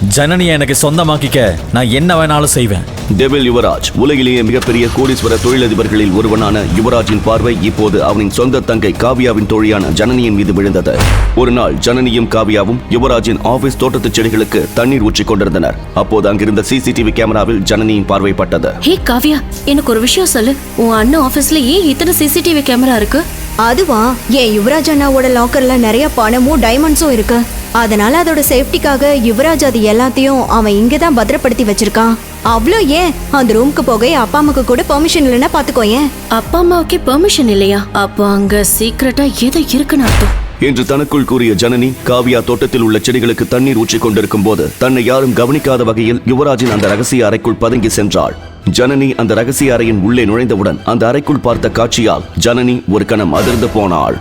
ஜனனியை எனக்கு சொந்தமாக்கிக்க நான் என்ன வேணாலும் செய்வேன். டெவில் யுவராஜ் உலகிலேயே மிகப்பெரிய கோடீஸ்வர தொழிலதிபர்களில் ஒருவனான யுவராஜின் பார்வை இப்போது அவனின் சொந்த தங்கை காவியாவின் தோழியான ஜனனியின் மீது விழுந்தது. ஒரு நாள் ஜனனியும் காவியாவும் யுவராஜின் ஆபீஸ் தோட்டத்து செடிகளுக்கு தண்ணீர் ஊற்றிக் கொண்டிருந்தனர். அப்போது அங்கிருந்த சிசிடிவி கேமராவில் ஜனனியின் பார்வை பட்டது. ஹே காவியா, எனக்கு ஒரு விஷயம் சொல்லு. உன் அண்ணன் ஆபீஸ்ல ஏன் இத்தனை சிசிடிவி கேமரா இருக்கு? அதுவா, என் யுவராஜ் அண்ணாவோட லாக்கர்ல நிறைய பணமும் டைமண்ட்ஸும் இருக்கு. அதனால அதோட சேஃப்டிக்காக யுவராஜ் அது எல்லாத்தையும் அவன் இங்கதான் பத்திரப்படுத்தி வச்சிருக்கான். அவ்வளோ ஏன், அந்த ரூமுக்கு போக அப்பா அம்மாக்கு கூட பெர்மிஷன் இல்லைன்னா பாத்துக்கோ. ஏன் அப்பா அம்மாவுக்கே பெர்மிஷன் இல்லையா? அப்போ அங்க சீக்கிரட்டா ஏதோ இருக்குன்னு அர்த்தம் என்று தனக்குள் கூறிய ஜனனி காவியா தோட்டத்தில் உள்ள செடிகளுக்கு தண்ணீர் ஊற்றிக் கொண்டிருக்கும் போது தன்னை யாரும் கவனிக்காத வகையில் யுவராஜின் அந்த ரகசிய அறைக்குள் பதுங்கி சென்றாள். ஜனனி அந்த ரகசிய அறையின் உள்ளே நுழைந்தவுடன் அந்த அறைக்குள் பார்த்த காட்சியால் ஜனனி ஒரு கணம் அதிர்ந்து போனாள்.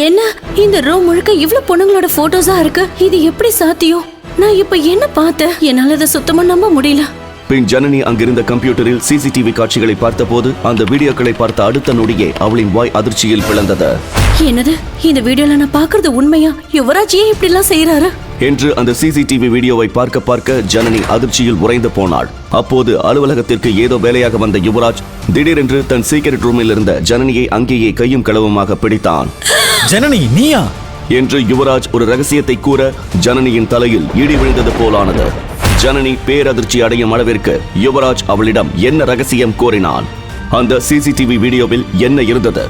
என்ன, இந்த ரூம் முழுக்க இவ்வளவு பொண்ணுங்களோட போட்டோஸா இருக்கு? இது எப்படி சாத்தியம்? நான் இப்ப என்ன பார்த்தேன்? என்னால அதை சுத்தமா நம்ப முடியல. பின் ஜனனி அங்கிருந்த கம்ப்யூட்டரில் சிசிடிவி காட்சிகளை பார்த்தபோது அந்த வீடியோக்களை பார்த்த அடுத்த நொடியே அவளின் வாய் அதிர்ச்சியில் பிளந்தது. என்னது, இந்த வீடியோல நான் பாக்குறது உண்மையா? யுவராஜ் ஏன் இப்படி எல்லாம் செய்யறாரு என்று அந்த சிசிடிவி வீடியோவை பார்க்க ஜனனி அதிர்ச்சியில் உறைந்து போனாள். அப்போது அலுவலகத்திற்கு ஏதோ வேலையாக வந்த யுவராஜ் திடீரென்று தன் சீக்கிரட் ரூமில் இருந்த ஜனனியை அங்கேயே கையும் களவுமாக பிடித்தான். ஜனனி, நீயா என்று யுவராஜ் ஒரு ரகசியத்தை கூற ஜனனியின் தலையில் இடி விழுந்தது போலானது. ஜனனி பேரதிர்ச்சி அடையும் அளவிற்கு யுவராஜ் அவளிடம் என்ன ரகசியம் கோரினான்? அந்த சிசிடிவி வீடியோவில் என்ன இருந்தது?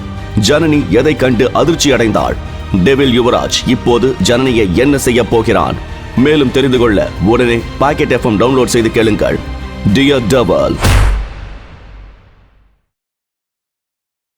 ஜனனி எதை கண்டு அதிர்ச்சி அடைந்தாள்? டெவில் யுவராஜ் இப்போது ஜனனியை என்ன செய்ய போகிறான்? மேலும் தெரிந்து கொள்ள உடனே பாக்கெட் FM டவுன்லோட் செய்து கேளுங்கள். Dear devil.